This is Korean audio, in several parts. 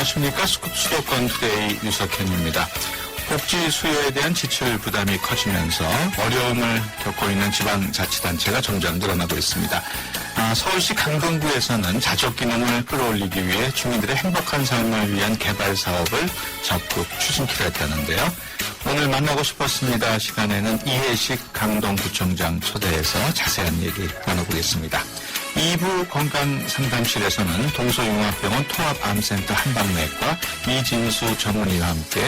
안녕하십니까. 수도권 투데이 유석현입니다. 복지 수요에 대한 지출 부담이 커지면서 어려움을 겪고 있는 지방자치단체가 점점 늘어나고 있습니다. 서울시 강동구에서는 자족 기능을 끌어올리기 위해 주민들의 행복한 삶을 위한 개발 사업을 적극 추진키로 했다는데요. 오늘 만나고 싶었습니다 시간에는 이해식 강동구청장 초대해서 자세한 얘기 나눠보겠습니다. 2부 건강상담실에서는 동서융합병원 통합암센터 한방내과 이진수 전문의와 함께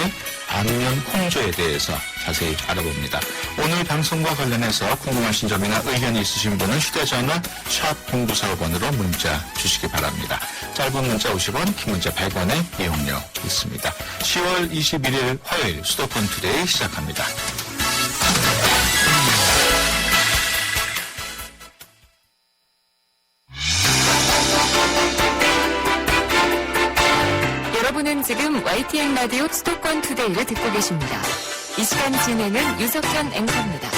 암염 홍조에 대해서 자세히 알아봅니다. 오늘 방송과 관련해서 궁금하신 점이나 의견이 있으신 분은 휴대전화 샵 0945번으로 문자 주시기 바랍니다. 짧은 문자 50원, 긴 문자 100원의 이용료 있습니다. 10월 21일 화요일 수도권 투데이 시작합니다. 여러분은 지금 YTN 라디오 수도권 투데이를 듣고 계십니다. 이 시간 진행은 유석현 앵커입니다.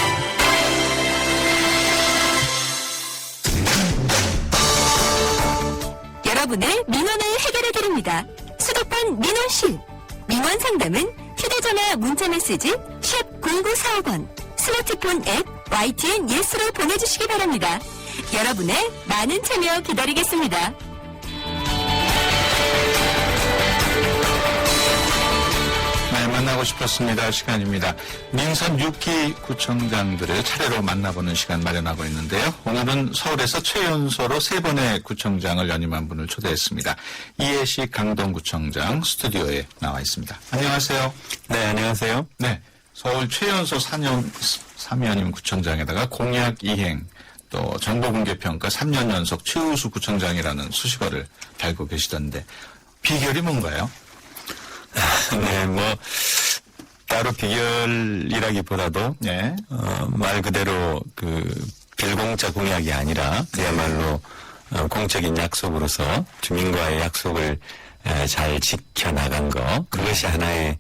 여러분의 민원을 해결해드립니다. 수도권 민원실. 민원 상담은 휴대전화 문자메시지 샵 0945번, 스마트폰 앱 YTN 예스로 보내주시기 바랍니다. 여러분의 많은 참여 기다리겠습니다. 네, 만나고 싶었습니다 시간입니다. 민선 6기 구청장들을 차례로 만나보는 시간 마련하고 있는데요. 오늘은 서울에서 최연소로 3번의 구청장을 연임한 분을 초대했습니다. 이해식 강동구청장 스튜디오에 나와 있습니다. 안녕하세요. 네, 안녕하세요. 네, 서울 최연소 4년 3연임 구청장에다가 공약 이행 또 정보공개평가 3년 연속 최우수 구청장이라는 수식어를 달고 계시던데 비결이 뭔가요? 네, 따로 비결이라기보다도, 네. 말 그대로 빌공짜 공약이 아니라 그야말로 공적인 약속으로서 주민과의 약속을 잘 지켜나간 거, 그것이 하나의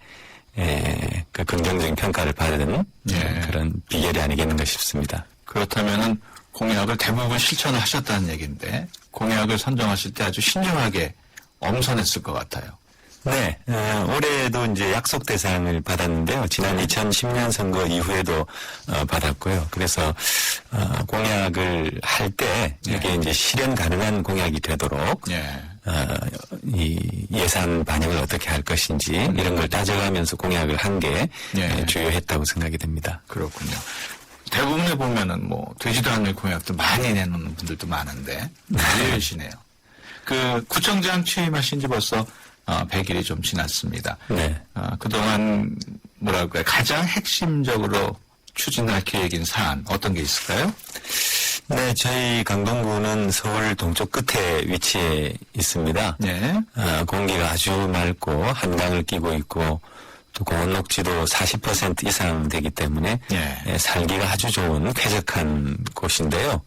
긍정적인 평가를 받은 그런 비결이 아니겠는가 싶습니다. 그렇다면은 공약을 대부분 실천을 하셨다는 얘기인데 공약을 선정하실 때 아주 신중하게 엄선했을 것 같아요. 네, 올해도 이제 약속 대상을 받았는데요. 지난 2010년 선거 이후에도 받았고요. 그래서 공약을 할 때 이게 이제 실현 가능한 공약이 되도록 이 예산 반영을 어떻게 할 것인지 이런 걸 따져가면서 공약을 한 게 주요했다고 생각이 됩니다. 그렇군요. 대부분에 보면은 되지도 않는 공약도 많이 내놓는 분들도 많은데 의외시네요. 구청장 취임하신 지 벌써 100일이 좀 지났습니다. 네. 그동안 가장 핵심적으로 추진할 계획인 사안 어떤 게 있을까요? 네, 저희 강동구는 서울 동쪽 끝에 위치해 있습니다. 네. 공기가 아주 맑고 한강을 끼고 있고 또 공원 녹지도 40% 이상 되기 때문에 살기가 아주 좋은 쾌적한 곳인데요.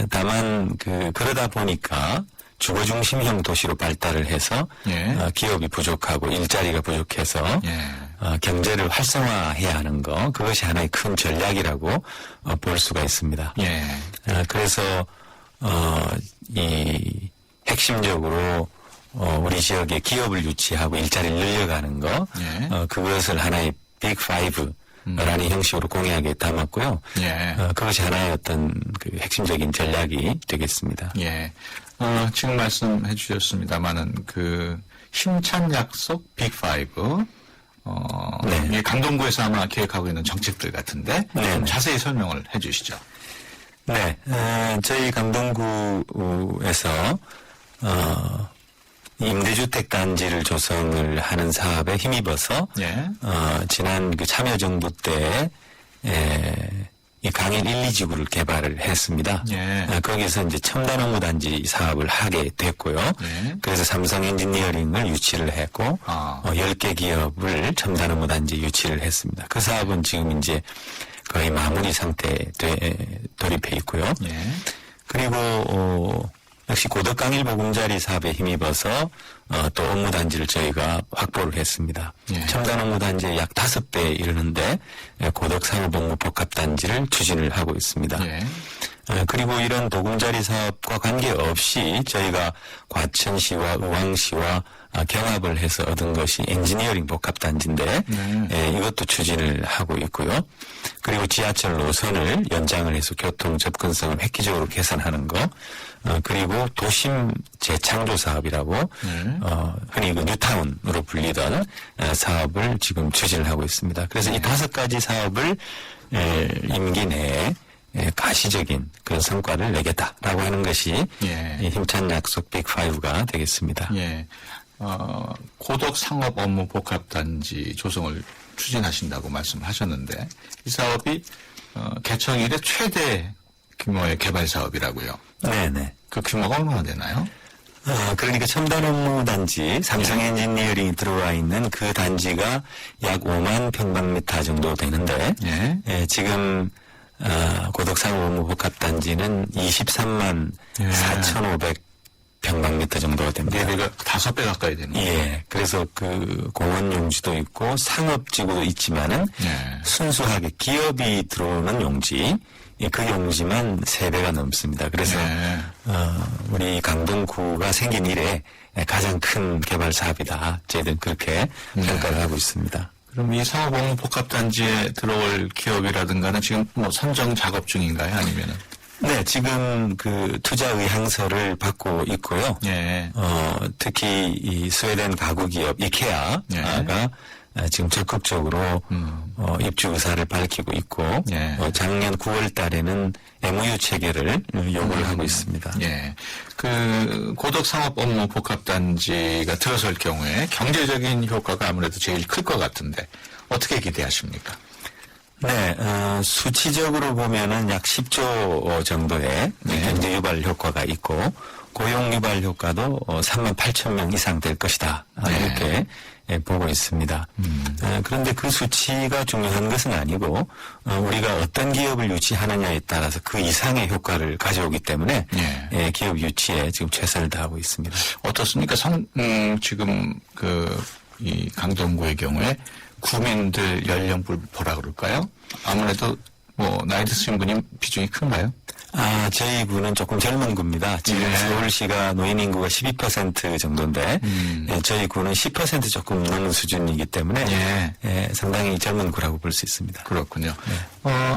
다만 그러다 보니까 주거 중심형 도시로 발달을 해서 기업이 부족하고 일자리가 부족해서 경제를 활성화해야 하는 거, 그것이 하나의 큰 전략이라고 볼 수가 있습니다. 그래서 이 핵심적으로 우리 지역에 기업을 유치하고 일자리를 늘려가는 거, 그것을 하나의 빅 파이브라는 형식으로 공약에 담았고요. 그것이 하나의 어떤 핵심적인 전략이 되겠습니다. 지금 말씀해 주셨습니다만은 힘찬 약속 빅5 이게 강동구에서 아마 계획하고 있는 정책들 같은데 좀 자세히 설명을 해 주시죠. 네, 저희 강동구에서 임대주택 단지를 조성을 하는 사업에 힘입어서 지난 참여정부 때 이 강일 1, 2지구를 개발을 했습니다. 거기서 이제 첨단 업무단지 사업을 하게 됐고요. 그래서 삼성 엔지니어링을 유치를 했고 10개 기업을 첨단 업무단지 유치를 했습니다. 그 사업은 지금 이제 거의 마무리 상태에 돌입해 있고요. 그리고 역시 고덕강일 보금자리 사업에 힘입어서 또 업무단지를 저희가 확보를 했습니다. 첨단 업무단지의 약 5배에 이르는데 고덕상호복무복합단지를 추진을 하고 있습니다. 그리고 이런 보금자리 사업과 관계없이 저희가 과천시와 의왕시와 경합을 해서 얻은 것이 엔지니어링 복합단지인데 이것도 추진을 하고 있고요. 그리고 지하철 노선을 연장을 해서 교통 접근성을 획기적으로 개선하는 거, 그리고 도심 재창조 사업이라고 흔히 그 뉴타운으로 불리던 사업을 지금 추진을 하고 있습니다. 그래서 이 5가지 사업을 임기 내에 가시적인 그런 성과를 내겠다라고 하는 것이 이 힘찬 약속 빅5가 되겠습니다. 예. 고덕 상업 업무 복합단지 조성을 추진하신다고 말씀하셨는데 이 사업이 개청 이래 최대 규모의 개발 사업이라고요. 네네. 그 규모가 얼마나 되나요? 그러니까 첨단 업무 단지, 삼성 엔지니어링이 들어와 있는 그 단지가 약 5만 평방미터 정도 되는데, 지금, 고덕 상업 업무 복합단지는 23만 4,500 평방미터 정도가 됩니다. 내가 5배 가까이 되는 거예요. 예. 그래서 그 공원 용지도 있고 상업지구도 있지만은 순수하게 기업이 들어오는 용지, 그 용지만 3배가 넘습니다. 그래서 우리 강동구가 생긴 이래 가장 큰 개발 사업이다. 저희들은 그렇게 평가를 하고 있습니다. 그럼 이 상업업무 복합단지에 들어올 기업이라든가는 지금 뭐 선정 작업 중인가요? 아니면은? 네, 지금 그 투자 의향서를 받고 있고요. 특히 이 스웨덴 가구 기업 이케아가 지금 적극적으로 입주 의사를 밝히고 있고 작년 9월 달에는 MOU 체결을 요구를 하고 있습니다. 그 고덕 상업 업무 복합단지가 들어설 경우에 경제적인 효과가 아무래도 제일 클 것 같은데 어떻게 기대하십니까? 네, 수치적으로 보면은 약 10조 정도의 경제 유발 효과가 있고 고용 유발 효과도 3만 8천 명 이상 될 것이다. 이렇게 보고 있습니다. 그런데 그 수치가 중요한 것은 아니고 우리가 어떤 기업을 유치하느냐에 따라서 그 이상의 효과를 가져오기 때문에 기업 유치에 지금 최선을 다하고 있습니다. 어떻습니까? 지금 이 강동구의 경우에 구민들 연령부라 그럴까요? 아무래도 뭐 나이 드신 분이 비중이 큰가요? 저희 구는 조금 젊은 구입니다. 지금 서울시가 노인 인구가 12% 정도인데 저희 구는 10% 조금 넘는 수준이기 때문에 상당히 젊은 구라고 볼 수 있습니다. 그렇군요.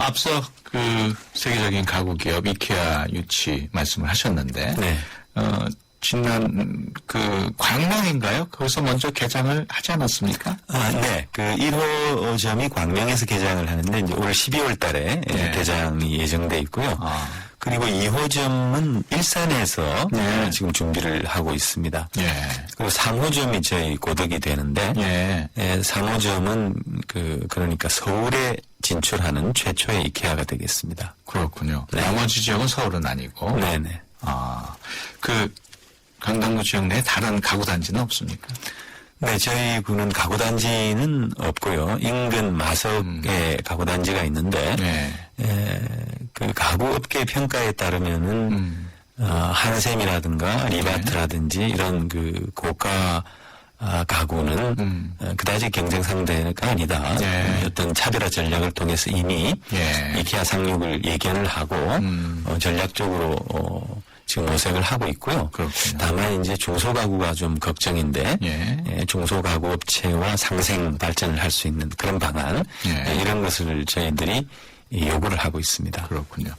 앞서 그 세계적인 가구 기업 이케아 유치 말씀을 하셨는데 지난 광명인가요? 거기서 먼저 개장을 하지 않았습니까? 네. 그 1호점이 광명에서 개장을 하는데 이제 올 12월 달에 개장이 예정돼 있고요. 그리고 2호점은 일산에서 지금 준비를 하고 있습니다. 그리고 3호점이 저희 고덕이 되는데 3호점은 그러니까 서울에 진출하는 최초의 이케아가 되겠습니다. 그렇군요. 나머지 지역은 서울은 아니고. 네네. 강동구 지역 내에 다른 가구 단지는 없습니까? 네, 저희 구는 가구 단지는 없고요. 인근 마석에 가구 단지가 있는데 그 가구 업계 평가에 따르면은 한샘이라든가 리바트라든지 이런 그 고가 가구는 그다지 경쟁 상대가 아니다. 어떤 차별화 전략을 통해서 이미 이케아 상륙을 예견을 하고 전략적으로 지금 모색을 하고 있고요. 그렇군요. 다만 이제 중소가구가 좀 걱정인데 중소가구 업체와 상생 발전을 할 수 있는 그런 방안 이런 것을 저희들이 요구를 하고 있습니다. 그렇군요.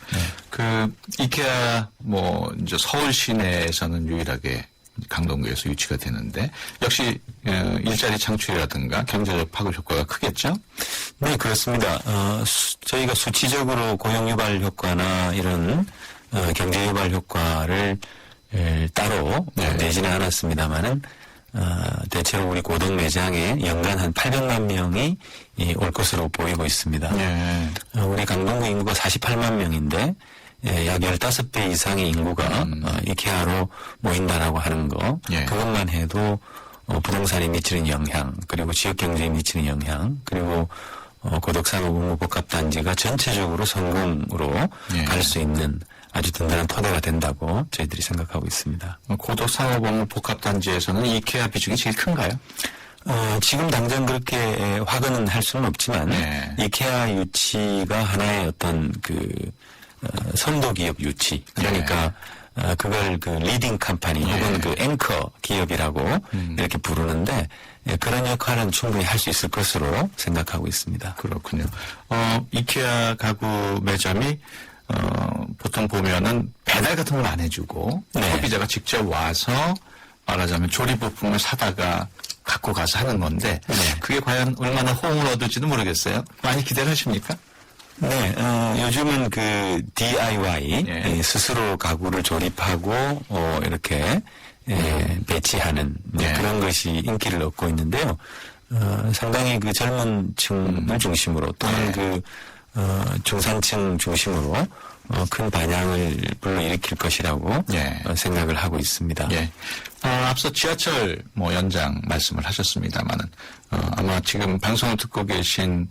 그 이케아 이제 서울 시내에서는 유일하게 강동구에서 유치가 되는데 역시 일자리 창출이라든가 경제적 파급 효과가 크겠죠? 네, 그렇습니다. 저희가 수치적으로 고용 유발 효과나 이런 경제 유발 효과를 따로 내지는 않았습니다만은 대체로 우리 고덕 매장에 연간 한 800만 명이 올 것으로 보이고 있습니다. 우리 강동구 인구가 48만 명인데 약 15배 이상의 인구가 이케아로 모인다라고 하는 거 그것만 해도 부동산에 미치는 영향 그리고 지역 경제에 미치는 영향 그리고 고덕상업 업무 복합단지가 전체적으로 성공으로 갈 수 있는 아주 든든한 토대가 된다고 저희들이 생각하고 있습니다. 고덕 상업업무 복합단지에서는 이케아 비중이 제일 큰가요? 지금 당장 그렇게 확언은 할 수는 없지만 이케아 유치가 하나의 어떤 선도 기업 유치 그러니까 그걸 그 리딩 컴퍼니 혹은 그 앵커 기업이라고 이렇게 부르는데 그런 역할은 충분히 할 수 있을 것으로 생각하고 있습니다. 그렇군요. 이케아 가구 매점이 보통 보면은 배달 같은 걸 안 해주고 네. 소비자가 직접 와서 말하자면 조립 부품을 사다가 갖고 가서 하는 건데 네. 그게 과연 얼마나 호응을 얻을지도 모르겠어요. 많이 기대를 하십니까? 네, 요즘은 그 DIY 예. 스스로 가구를 조립하고 이렇게 배치하는 예. 그런 것이 인기를 얻고 있는데요. 상당히 그 젊은 층을 중심으로 또는 예. 그 중산층 중심으로 큰 반향을 불러일으킬 것이라고 예. 생각을 하고 있습니다. 예. 앞서 지하철 연장 말씀을 하셨습니다만은 아마 지금 방송을 듣고 계신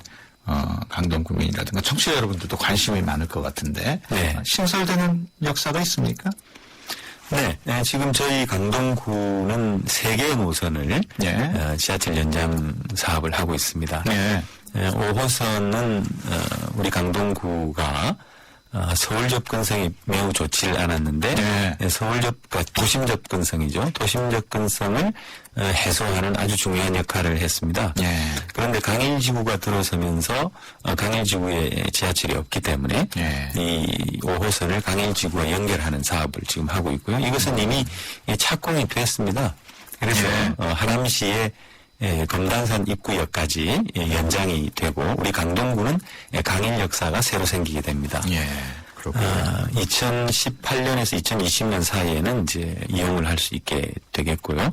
강동 구민이라든가 청취자 여러분들도 관심이 많을 것 같은데 네. 신설되는 역사가 있습니까? 네, 지금 저희 강동구는 3개의 노선을 예. 지하철 연장 사업을 하고 있습니다. 예. 5호선은 우리 강동구가 서울 접근성이 매우 좋지를 않았는데 네. 도심 접근성이죠. 도심 접근성을 해소하는 아주 중요한 역할을 했습니다. 예. 그런데 강일지구가 들어서면서 강일지구에 지하철이 없기 때문에 예. 이 5호선을 강일지구와 연결하는 사업을 지금 하고 있고요. 이것은 이미 착공이 됐습니다. 그래서 예. 하남시의 검단산 입구역까지 연장이 되고 우리 강동구는 강일 역사가 새로 생기게 됩니다. 예. 그렇군요. 2018년에서 2020년 사이에는 이제 이용을 할 수 있게 되겠고요.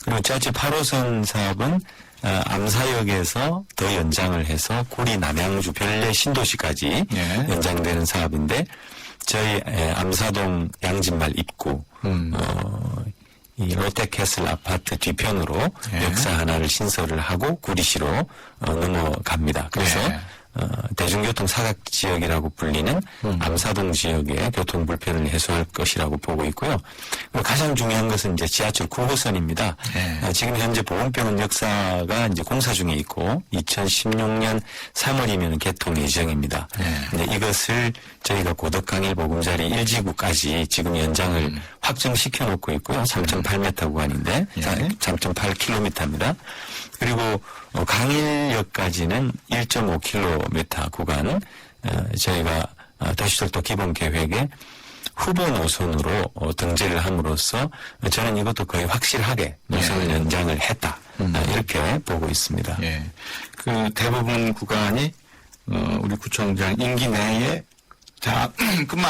그리고 지하철 8호선 사업은 암사역에서 더 연장을 해서 구리, 남양주, 별내, 신도시까지 예. 연장되는 사업인데 저희 암사동 양진말 입구 이 롯데캐슬 아파트 뒤편으로 예. 역사 하나를 신설을 하고 구리시로 넘어갑니다. 그래서 예. 대중교통 사각 지역이라고 불리는 암사동 지역의 교통 불편을 해소할 것이라고 보고 있고요. 가장 중요한 것은 이제 지하철 9호선입니다. 예. 지금 현재 보건병원 역사가 이제 공사 중에 있고 2016년 3월이면 개통 예정입니다. 예. 근데 이것을 저희가 고덕강일 보금자리 1지구까지 지금 연장을 확정시켜 놓고 있고요. 3.8m 구간인데 예. 3.8km입니다. 그리고 강일역까지는 1.5km 구간 저희가 도시철도 기본 계획에 후보 노선으로 등재를 함으로써 저는 이것도 거의 확실하게 노선을 연장을 했다. 이렇게 보고 있습니다. 예. 그 대부분 구간이 우리 구청장 임기 내에 다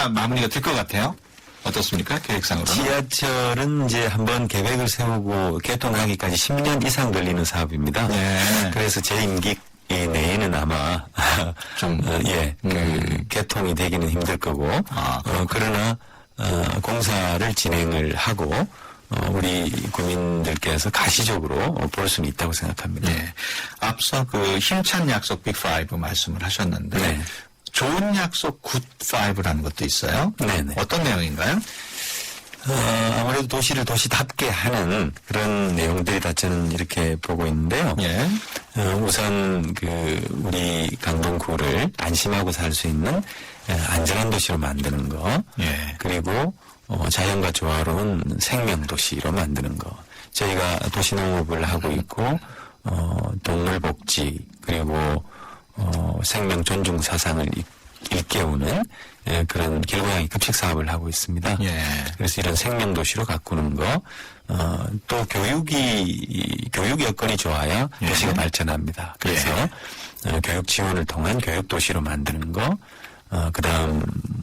마무리가 될 것 같아요. 어떻습니까? 계획상으로는? 지하철은 이제 한번 계획을 세우고 개통하기까지 10년 이상 걸리는 사업입니다. 네. 그래서 제 임기 내에는 아마 좀 개통이 되기는 힘들 거고 그러나 공사를 진행을 하고 우리 국민들께서 가시적으로 볼 수는 있다고 생각합니다. 예. 앞서 그 힘찬 약속 빅5 말씀을 하셨는데 네. 좋은 약속 굿5라는 것도 있어요. 네네. 어떤 내용인가요? 아무래도 도시를 도시답게 하는 그런 내용들이다 저는 이렇게 보고 있는데요. 예. 우선 우리 강동구를 안심하고 살 수 있는 안전한 도시로 만드는 거. 예. 그리고 자연과 조화로운 생명 도시로 만드는 거. 저희가 도시농업을 하고 있고 동물 복지 그리고 생명 존중 사상을 일깨우는 그런 길고양이 급식 사업을 하고 있습니다. 예. 그래서 이런 생명 도시로 가꾸는 거, 또 교육 여건이 좋아야 예. 도시가 발전합니다. 그래서 교육 지원을 통한 교육 도시로 만드는 거, 그다음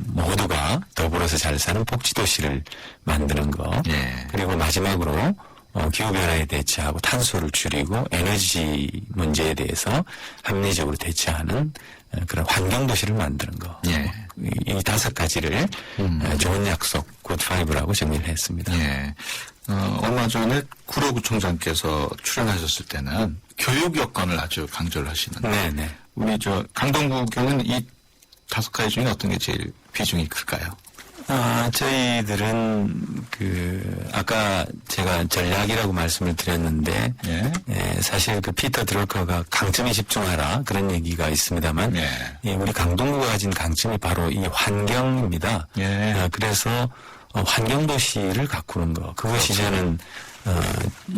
모두가 더불어서 잘 사는 복지 도시를 만드는 거, 예. 그리고 마지막으로 기후변화에 대처하고 탄소를 줄이고 에너지 문제에 대해서 합리적으로 대처하는 그런 환경도시를 만드는 거. 예. 이 5가지를 좋은 약속, 굿5라고 정리를 했습니다. 예. 얼마 전에 구로구청장께서 출연하셨을 때는 교육 여건을 아주 강조를 하시는데 네네. 우리 강동구 경우는 이 5가지 중에 어떤 게 제일 비중이 클까요? 저희들은 아까 제가 전략이라고 말씀을 드렸는데, 예. 사실 피터 드러커가 강점에 집중하라 그런 얘기가 있습니다만, 예. 우리 강동구가 가진 강점이 바로 이 환경입니다. 예. 그래서 환경도시를 가꾸는 거. 그것이 저는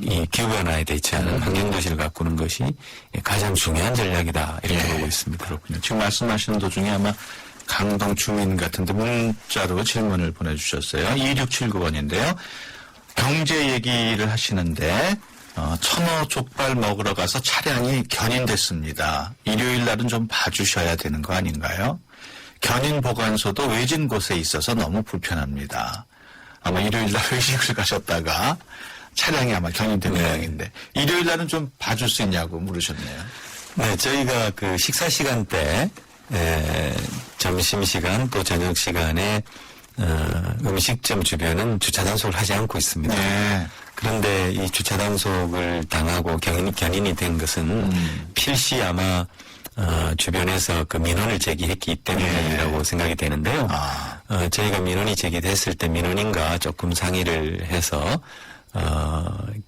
이 기후변화에 대치 않은 환경도시를 가꾸는 것이 가장 중요한 전략이다 이렇게 보고 있습니다. 그렇군요. 지금 말씀하시는 도중에 아마 강동 주민 같은데 문자로 질문을 보내주셨어요. 2679번인데요. 경제 얘기를 하시는데 천어 족발 먹으러 가서 차량이 견인됐습니다. 일요일 날은 좀 봐주셔야 되는 거 아닌가요? 견인 보관소도 외진 곳에 있어서 너무 불편합니다. 아마 일요일 날 회식을 가셨다가 차량이 아마 견인된 모양인데 일요일 날은 좀 봐줄 수 있냐고 물으셨네요. 네, 저희가 그 식사 시간 때 점심 시간 또 저녁 시간에 음식점 주변은 주차 단속을 하지 않고 있습니다. 네. 그런데 이 주차 단속을 당하고 견인이 된 것은 필시 아마 주변에서 그 민원을 제기했기 때문이라고 생각이 되는데요. 저희가 민원이 제기됐을 때 민원인과 조금 상의를 해서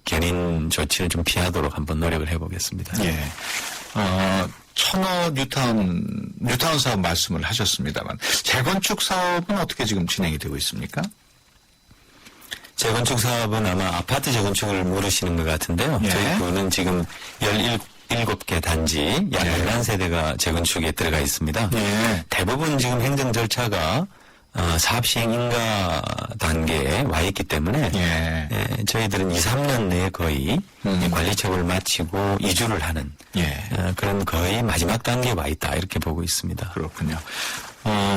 견인 조치를 좀 피하도록 한번 노력을 해보겠습니다. 예. 천어 뉴타운 사업 말씀을 하셨습니다만 재건축 사업은 어떻게 지금 진행이 되고 있습니까? 재건축 사업은 아마 아파트 재건축을 물으시는 것 같은데요. 예. 저희 구는 지금 17개 단지 약 11세대가 재건축에 들어가 있습니다. 예. 대부분 지금 행정 절차가 사업 시행 인가 단계에 와 있기 때문에 예. 저희들은 2, 3년 내에 거의 관리 처분을 마치고 이주를 하는 그런 거의 마지막 단계에 와 있다 이렇게 보고 있습니다. 그렇군요.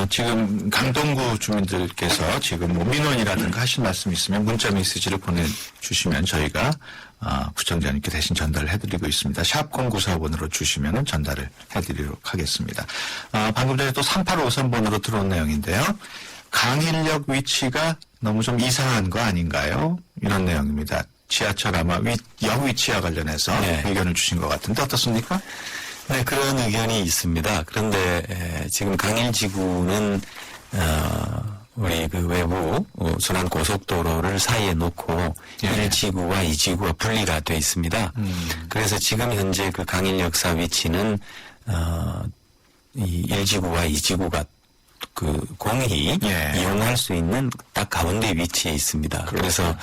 지금 강동구 주민들께서 지금 뭐 민원이라든가 하실 말씀 있으면 문자 메시지를 보내주시면 저희가 구청장님께 대신 전달을 해드리고 있습니다. 샵 0945번으로 주시면 전달을 해드리도록 하겠습니다. 방금 전에 또 3853번으로 들어온 내용인데요. 강일역 위치가 너무 좀 이상한 거 아닌가요? 이런 내용입니다. 지하철 아마 역 위치와 관련해서 의견을 주신 것 같은데 어떻습니까? 네, 그런 의견이 있습니다. 그런데 지금 강일지구는 우리 그 외부 순환 고속도로를 사이에 놓고 1지구와 2지구가 분리가 돼 있습니다. 그래서 지금 현재 그 강일역사 위치는 이 1지구와 2지구가 그 공히 이용할 수 있는 딱 가운데 위치에 있습니다. 그래서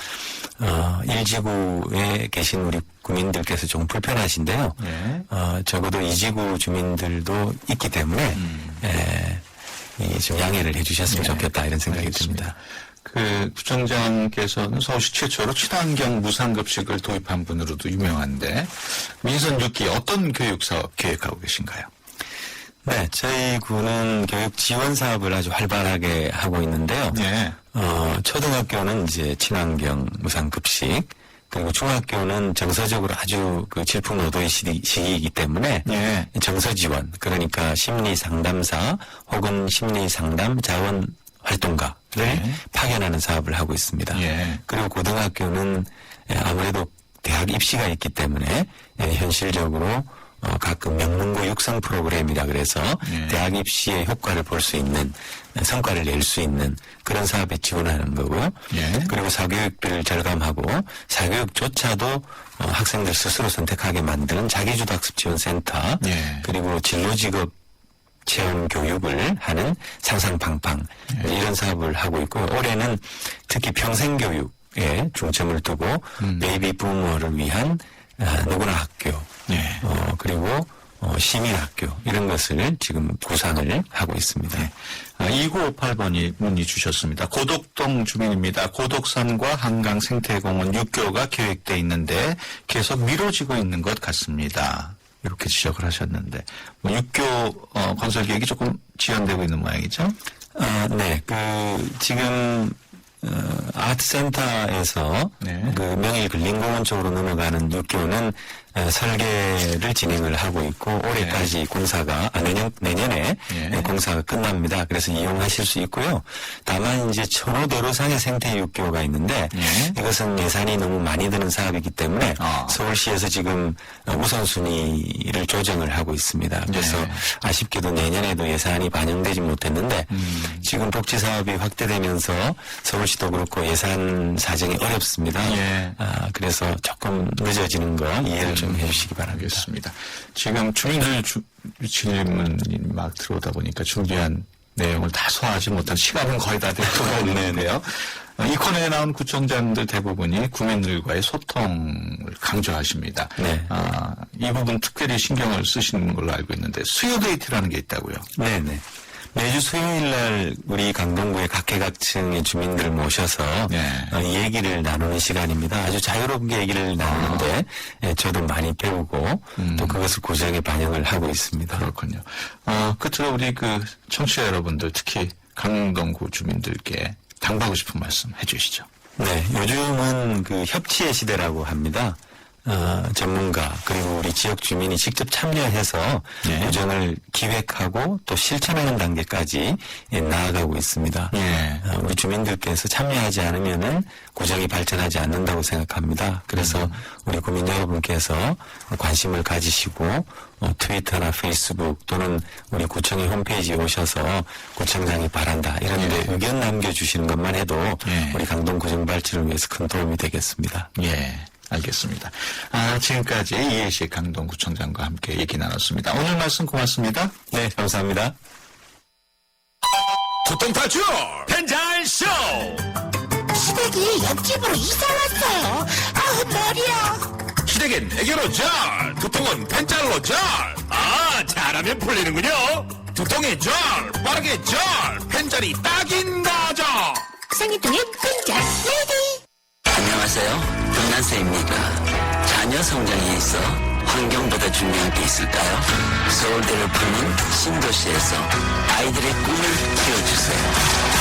1지구에 계신 우리 국민들께서 좀 불편하신데요. 적어도 2지구 주민들도 있기 때문에 좀 양해를 해주셨으면 좋겠다 이런 생각이 알겠습니다. 듭니다. 그 구청장께서는 서울시 최초로 친환경 무상급식을 도입한 분으로도 유명한데 민선 6기 어떤 교육 사업 계획하고 계신가요? 네, 저희 구는 교육 지원 사업을 아주 활발하게 하고 있는데요. 초등학교는 이제 친환경 무상급식, 그리고 중학교는 정서적으로 아주 그 질풍노도의 시기이기 때문에 정서 지원, 그러니까 심리 상담사 혹은 심리 상담 자원 활동가를 파견하는 사업을 하고 있습니다. 그리고 고등학교는 아무래도 대학 입시가 있기 때문에 현실적으로 가끔 명문고 육성 프로그램이라 그래서 대학 입시의 효과를 볼 수 있는 성과를 낼 수 있는 그런 사업에 지원하는 거고요. 그리고 사교육비를 절감하고 사교육조차도 학생들 스스로 선택하게 만드는 자기주도 학습 지원센터 그리고 진로직업 체험 교육을 하는 상상팡팡 이런 사업을 하고 있고 올해는 특히 평생교육에 중점을 두고 베이비 부모를 위한 누구나 학교 그리고 시민학교 이런 것을 지금 구상을 하고 있습니다. 2958번이 문의 주셨습니다. 고덕동 주민입니다. 고덕산과 한강 생태공원 6교가 계획돼 있는데 계속 미뤄지고 있는 것 같습니다. 이렇게 지적을 하셨는데 6교 건설 계획이 조금 지연되고 있는 모양이죠? 네, 지금 아트센터에서 그 명일 근린공원 쪽으로 넘어가는 6교는 설계를 진행을 하고 있고 올해까지 공사가 내년에 공사가 끝납니다. 그래서 이용하실 수 있고요. 다만 이제 천호도로상의 생태 6교가 있는데 이것은 예산이 너무 많이 드는 사업이기 때문에 서울시에서 지금 우선순위를 조정을 하고 있습니다. 그래서 아쉽게도 내년에도 예산이 반영되지 못했는데 지금 복지사업이 확대되면서 서울시도 그렇고 예산 사정이 어렵습니다. 그래서 조금 늦어지는 거 이해를 좀 해주시기 바랍니다. 알겠습니다. 지금 주민들 질문이 막 들어오다 보니까 준비한 내용을 다 소화하지 못한 시간은 거의 다 될 것 같는데요. 이 코너에 나온 구청장들 대부분이 구민들과의 소통을 강조하십니다. 네. 이 부분 특별히 신경을 쓰시는 걸로 알고 있는데 수요 데이트라는 게 있다고요. 네네. 매주 수요일 날 우리 강동구의 각계각층의 주민들을 모셔서 이 얘기를 나누는 시간입니다. 아주 자유롭게 얘기를 나누는데 저도 많이 배우고 또 그것을 구정에 반영을 하고 있습니다. 그렇군요. 끝으로 우리 그 청취자 여러분들 특히 강동구 주민들께 당부하고 싶은 말씀 해주시죠. 네, 요즘은 그 협치의 시대라고 합니다. 전문가 그리고 우리 지역 주민이 직접 참여해서 예. 구정을 기획하고 또 실천하는 단계까지 나아가고 있습니다. 예. 우리 주민들께서 참여하지 않으면은 구정이 발전하지 않는다고 생각합니다. 그래서 우리 국민 여러분께서 관심을 가지시고 트위터나 페이스북 또는 우리 구청의 홈페이지에 오셔서 구청장이 바란다 이런 데 의견 남겨주시는 것만 해도 예. 우리 강동 구정 발전을 위해서 큰 도움이 되겠습니다. 예. 알겠습니다. 지금까지 이해식 강동구청장과 함께 얘기 나눴습니다. 오늘 말씀 고맙습니다. 네, 감사합니다. 두통타출 펜잘쇼. 시댁이 옆집으로 이사 왔어요. 아우 머리야. 시댁엔 애교로 잘, 두통은 펜잘로 잘. 잘하면 풀리는군요. 두통에 잘, 빠르게 잘, 펜잘이 딱인 거죠. 생이통에 끈적 레디. 안녕하세요. 김난세입니다. 자녀 성장에 있어 환경보다 중요한 게 있을까요? 서울대를 품은 신도시에서 아이들의 꿈을 키워주세요.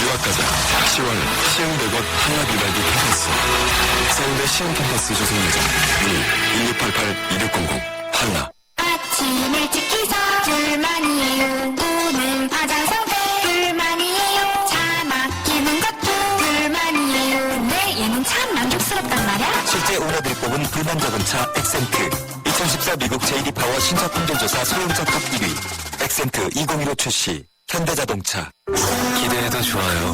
유학가자 박시원 시흥대got 한라비발디 캠퍼스. 서울대 시흥캠퍼스 조성매장 문의 1288-2600 한라. 아침 일찍 기서 불만이에요. 우는 화장성대 불만이에요. 차 막히는 것도 불만이에요. 근데 얘는 참 만족스럽단 말이야. 실제 오너들이 뽑은 불만 적은 차 엑센트 2014 미국 JD 파워 신차 품질조사 소형차 탑 1위 엑센트 2015 출시 현대자동차. 기대해도 좋아요.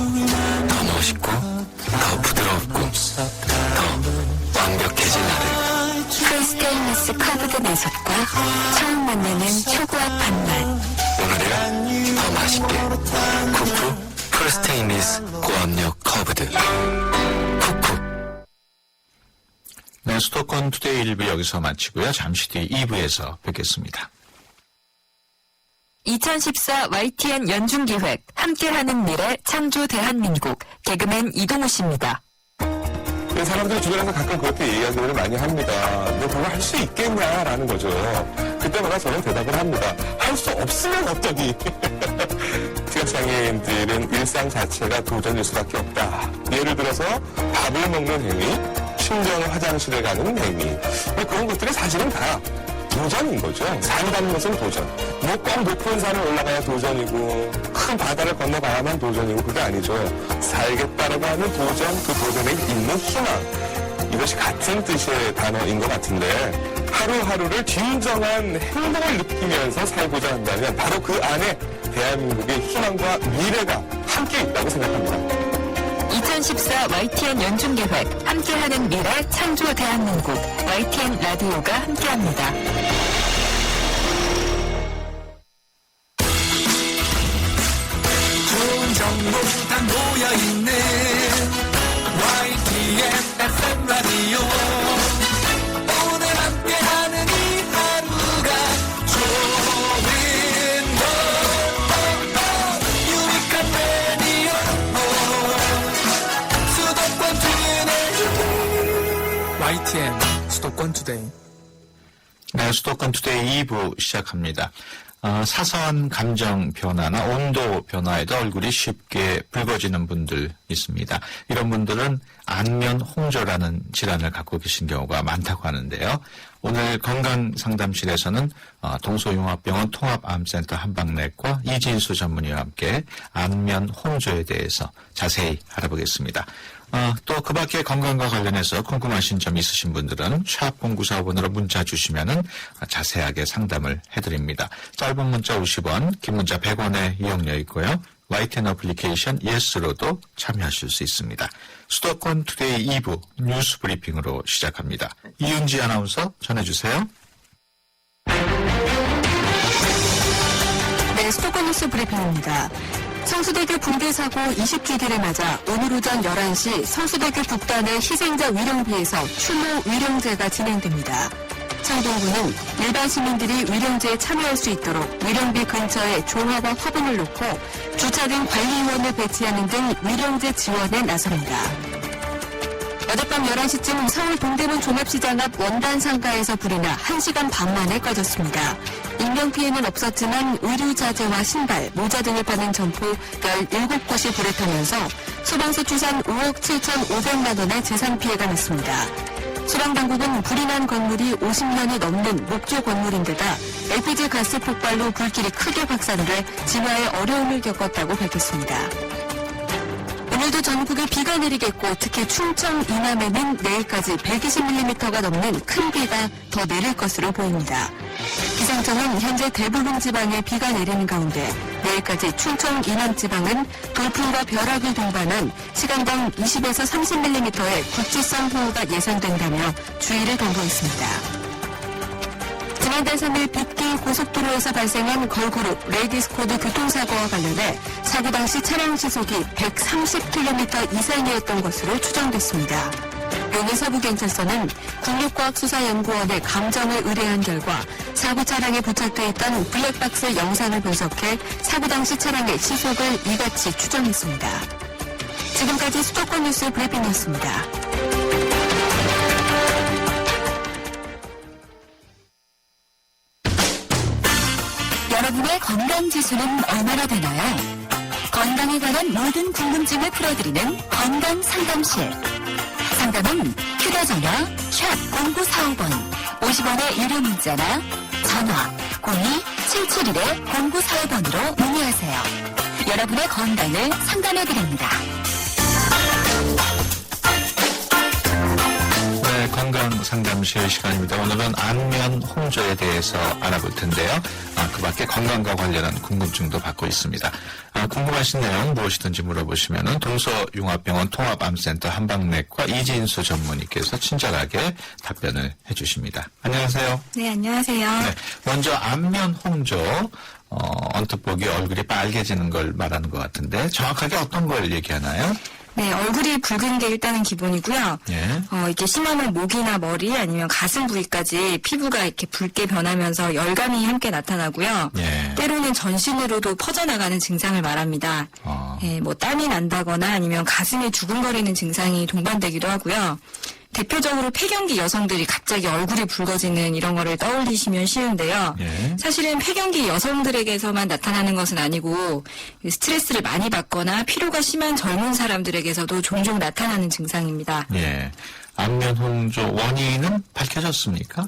더 멋있고, 더 부드럽고, 더 완벽해질 나를. 프리스테인리스 커브드 내속과 처음 만나는 초고압 반맛. 오늘은 더 맛있게. 쿠쿠 프스테인리스 고압력 커브드. 쿠쿠. 네, 수도권 투데이 1부 여기서 마치고요. 잠시 뒤 2부에서 뵙겠습니다. 2014 YTN 연중기획 함께하는 미래 창조 대한민국 개그맨 이동우 씨입니다. 사람들이 주변에서 가끔 그렇게 이야기를 많이 합니다. 너 그거 할 수 있겠냐라는 거죠. 그때마다 저는 대답을 합니다. 할 수 없으면 어떠니? 지각장애인들은 일상 자체가 도전일 수밖에 없다. 예를 들어서 밥을 먹는 행위, 친정 화장실에 가는 행위, 뭐 그런 것들이 사실은 다 도전인 거죠. 산다는 것은 도전. 뭐 꼭 높은 산을 올라가야 도전이고 큰 바다를 건너가야만 도전이고 그게 아니죠. 살겠다라고 하는 도전, 그 도전에 있는 희망. 이것이 같은 뜻의 단어인 것 같은데 하루하루를 진정한 행복을 느끼면서 살고자 한다면 바로 그 안에 대한민국의 희망과 미래가 함께 있다고 생각합니다. 2014 YTN 연중계획 함께하는 미래 창조 대한민국 YTN 라디오가 함께합니다. 좋은 정보 다 모여있는 YTN FM 라디오. 오늘 함께하는 이 하루가 좋은 거. 유익한 라디오. 수도권 투데이. YTN 수도권 투데이. 네, 수도권 투데이 2부 시작합니다. 사소한 감정 변화나 온도 변화에도 얼굴이 쉽게 붉어지는 분들 있습니다. 이런 분들은 안면 홍조라는 질환을 갖고 계신 경우가 많다고 하는데요. 오늘 건강상담실에서는 동서융합병원 통합암센터 한방내과 이진수 전문의와 함께 안면 홍조에 대해서 자세히 알아보겠습니다. 또 그 밖에 건강과 관련해서 궁금하신 점 있으신 분들은 샵 0945번으로 문자 주시면은 자세하게 상담을 해드립니다. 짧은 문자 50원, 긴 문자 100원의 이용료 있고요. YTN 어플리케이션 예스로도 참여하실 수 있습니다. 수도권 투데이 2부 뉴스 브리핑으로 시작합니다. 이윤지 아나운서 전해주세요. 네, 수도권 뉴스 브리핑입니다. 성수대교 붕괴 사고 20주기를 맞아 오늘 오전 11시 성수대교 북단의 희생자 위령비에서 추모 위령제가 진행됩니다. 창동구는 일반 시민들이 위령제에 참여할 수 있도록 위령비 근처에 종화와 화분을 놓고 주차 등 관리위원을 배치하는 등 위령제 지원에 나섭니다. 어젯밤 11시쯤 서울 동대문 종합시장 앞 원단 상가에서 불이 나 1시간 반 만에 꺼졌습니다. 인명피해는 없었지만 의류자재와 신발, 모자 등을 파는 점포 17곳이 불에 타면서 소방서 추산 5억 7,500만 원의 재산 피해가 났습니다. 소방당국은 불이 난 건물이 50년이 넘는 목조 건물인데다 LPG 가스 폭발로 불길이 크게 확산을 해 진화에 어려움을 겪었다고 밝혔습니다. 오늘도 전국에 비가 내리겠고 특히 충청 이남에는 내일까지 120mm가 넘는 큰 비가 더 내릴 것으로 보입니다. 기상청은 현재 대부분 지방에 비가 내리는 가운데 내일까지 충청 이남 지방은 돌풍과 벼락을 동반한 시간당 20에서 30mm의 국지성 호우가 예상된다며 주의를 당부했습니다. 지난달 3일 빗길 고속도로에서 발생한 걸그룹 레이디스코드 교통사고와 관련해 사고 당시 차량 시속이 130km 이상이었던 것으로 추정됐습니다. 용인 서부경찰서는 국립과학수사연구원에 감정을 의뢰한 결과 사고 차량에 부착돼 있던 블랙박스 영상을 분석해 사고 당시 차량의 시속을 이같이 추정했습니다. 지금까지 수도권 뉴스 브리핑이었습니다. 여러분의 건강 지수는 얼마나 되나요? 건강에 관한 모든 궁금증을 풀어드리는 건강 상담실. 상담은 휴대전화 샵0945번 50원의 유료 문자나 전화 02-771-0945번으로 문의하세요. 여러분의 건강을 상담해드립니다. 네, 건강 상담실 시간입니다. 오늘은 안면 홍조에 대해서 알아볼 텐데요. 그 밖에 건강과 관련한 궁금증도 받고 있습니다. 궁금하신 내용 무엇이든지 물어보시면 동서융합병원 통합암센터 한방내과 이진수 전문의께서 친절하게 답변을 해주십니다. 안녕하세요. 네, 안녕하세요. 네, 먼저 안면 홍조. 언뜻 보기 얼굴이 빨개지는 걸 말하는 것 같은데 정확하게 어떤 걸 얘기하나요? 네, 얼굴이 붉은 게 일단은 기본이고요. 예. 이렇게 심하면 목이나 머리 아니면 가슴 부위까지 피부가 이렇게 붉게 변하면서 열감이 함께 나타나고요. 예. 때로는 전신으로도 퍼져나가는 증상을 말합니다. 예, 뭐 땀이 난다거나 아니면 가슴이 두근거리는 증상이 동반되기도 하고요. 대표적으로 폐경기 여성들이 갑자기 얼굴이 붉어지는 이런 거를 떠올리시면 쉬운데요. 예. 사실은 폐경기 여성들에게서만 나타나는 것은 아니고 스트레스를 많이 받거나 피로가 심한 젊은 사람들에게서도 종종 나타나는 증상입니다. 예. 안면 홍조 원인은 밝혀졌습니까?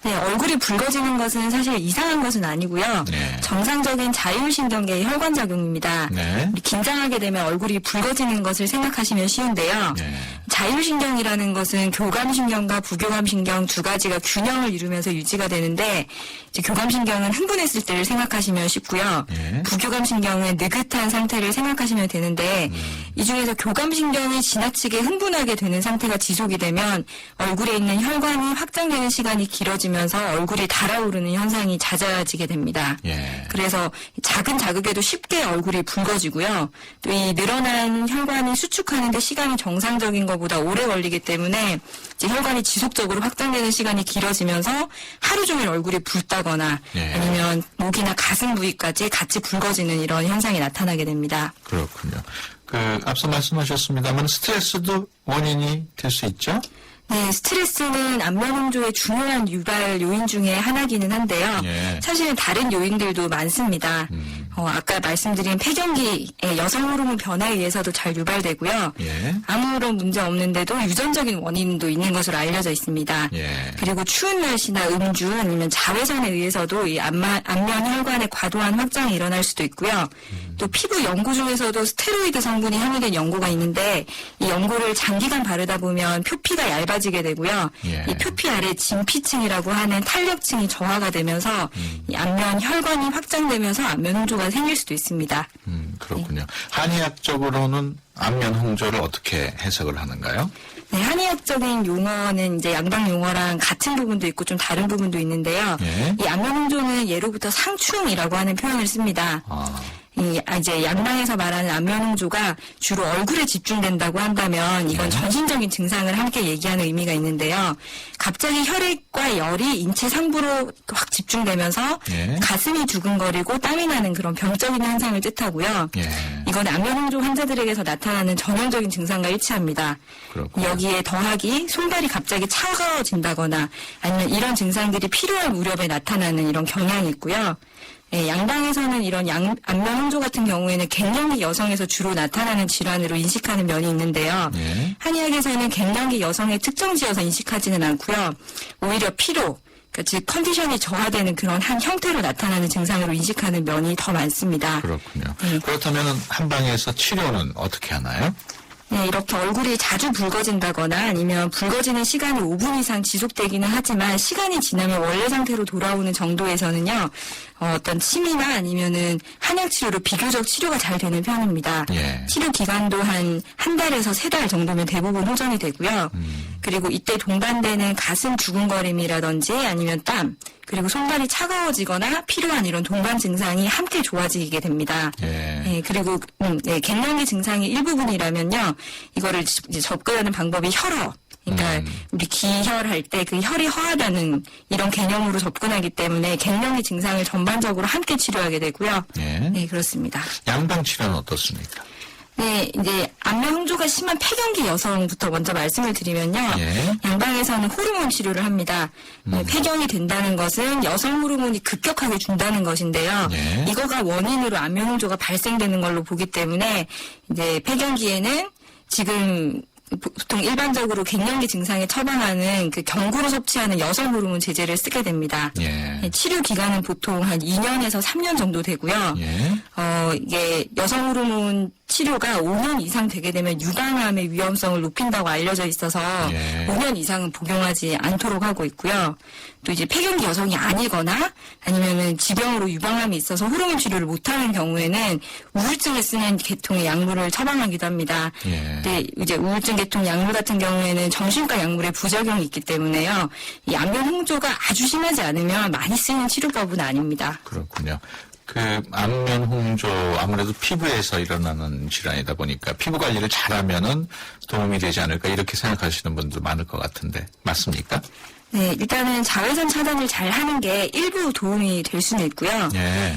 네, 얼굴이 붉어지는 것은 사실 이상한 것은 아니고요. 네. 정상적인 자율신경계의 혈관작용입니다. 네. 긴장하게 되면 얼굴이 붉어지는 것을 생각하시면 쉬운데요. 네. 자율신경이라는 것은 교감신경과 부교감신경 두 가지가 균형을 이루면서 유지가 되는데 이제 교감신경은 흥분했을 때를 생각하시면 쉽고요. 예. 부교감신경은 느긋한 상태를 생각하시면 되는데 이 중에서 교감신경이 지나치게 흥분하게 되는 상태가 지속이 되면 얼굴에 있는 혈관이 확장되는 시간이 길어지면서 얼굴이 달아오르는 현상이 잦아지게 됩니다. 예. 그래서 작은 자극에도 쉽게 얼굴이 붉어지고요. 또 이 늘어난 혈관이 수축하는데 시간이 정상적인 것보다 오래 걸리기 때문에 이제 혈관이 지속적으로 확장되는 시간이 길어지면서 하루 종일 얼굴이 붉다거나 예. 아니면 목이나 가슴 부위까지 같이 붉어지는 이런 현상이 나타나게 됩니다. 그렇군요. 앞서 말씀하셨습니다만 스트레스도 원인이 될 수 있죠? 네, 스트레스는 안면 홍조의 중요한 유발 요인 중에 하나기는 한데요. 예. 사실은 다른 요인들도 많습니다. 아까 말씀드린 폐경기의 여성 호르몬 변화에 의해서도 잘 유발되고요. 예. 아무런 문제 없는데도 유전적인 원인도 있는 것으로 알려져 있습니다. 예. 그리고 추운 날씨나 음주 아니면 자외선에 의해서도 이 안면 혈관의 과도한 확장이 일어날 수도 있고요. 또 피부 연고 중에서도 스테로이드 성분이 함유된 연고가 있는데 이 연고를 장기간 바르다 보면 표피가 얇아지게 되고요. 예. 이 표피 아래 진피층이라고 하는 탄력층이 저하가 되면서 이 안면 혈관이 확장되면서 안면 홍조가 생길 수도 있습니다. 그렇군요. 한의학적으로는 안면 홍조를 어떻게 해석을 하는가요? 네, 한의학적인 용어는 이제 양방 용어랑 같은 부분도 있고 좀 다른 부분도 있는데요. 예. 이 안면 홍조는 예로부터 상충이라고 하는 표현을 씁니다. 이제 양방에서 말하는 안면홍조가 주로 얼굴에 집중된다고 한다면 이건 전신적인 증상을 함께 얘기하는 의미가 있는데요. 갑자기 혈액과 열이 인체 상부로 확 집중되면서 가슴이 두근거리고 땀이 나는 그런 병적인 현상을 뜻하고요. 이건 안면홍조 환자들에게서 나타나는 전형적인 증상과 일치합니다. 그렇군요. 여기에 더하기 손발이 갑자기 차가워진다거나 아니면 이런 증상들이 필요할 무렵에 나타나는 이런 경향이 있고요. 양방에서는 이런 안면홍조 같은 경우에는 갱년기 여성에서 주로 나타나는 질환으로 인식하는 면이 있는데요. 한의학에서는 갱년기 여성의 특정지어서 인식하지는 않고요. 오히려 피로, 그러니까 즉 컨디션이 저하되는 그런 한 형태로 나타나는 증상으로 인식하는 면이 더 많습니다. 그렇군요. 그렇다면 한방에서 치료는 어떻게 하나요? 네, 이렇게 얼굴이 자주 붉어진다거나 아니면 붉어지는 시간이 5분 이상 지속되기는 하지만 시간이 지나면 원래 상태로 돌아오는 정도에서는요, 어떤 침이나 아니면은 한약 치료로 비교적 치료가 잘 되는 편입니다. 치료 기간도 한 달에서 3달 정도면 대부분 호전이 되고요. 그리고 이때 동반되는 가슴 두근거림이라든지 아니면 땀, 그리고 손발이 차가워지거나 피로한 이런 동반 증상이 함께 좋아지게 됩니다. 그리고 갱년기 증상의 일부분이라면요, 이거를 이제 접근하는 방법이 혈허. 그러니까 우리 기혈할 때 그 혈이 허하다는 이런 개념으로 접근하기 때문에 갱년기 증상을 전반적으로 함께 치료하게 되고요. 네, 그렇습니다. 양방 치료는 어떻습니까? 네, 이제 안면홍조가 심한 폐경기 여성부터 먼저 말씀을 드리면요. 양방에서는 호르몬 치료를 합니다. 폐경이 된다는 것은 여성 호르몬이 급격하게 준다는 것인데요. 이거가 원인으로 안면홍조가 발생되는 걸로 보기 때문에 이제 폐경기에는 지금 보통 일반적으로 갱년기 증상에 처방하는 그 경구로 섭취하는 여성 호르몬 제제를 쓰게 됩니다. 치료 기간은 보통 한 2년에서 3년 정도 되고요. 이게 여성 호르몬 치료가 5년 이상 되게 되면 유방암의 위험성을 높인다고 알려져 있어서 5년 이상은 복용하지 않도록 하고 있고요. 또 이제 폐경기 여성이 아니거나 아니면은 지병으로 유방암이 있어서 호르몬 치료를 못하는 경우에는 우울증에 쓰는 계통의 약물을 처방하기도 합니다. 근데 이제 우울증 계통 약물 같은 경우에는 정신과 약물의 부작용이 있기 때문에요. 이 안면홍조가 아주 심하지 않으면 많이 쓰는 치료법은 아닙니다. 그렇군요. 그 안면홍조 아무래도 피부에서 일어나는 질환이다 보니까 피부 관리를 잘하면은 도움이 되지 않을까 이렇게 생각하시는 분도 많을 것 같은데 맞습니까? 네, 일단은 자외선 차단을 잘 하는 게 일부 도움이 될 수는 있고요.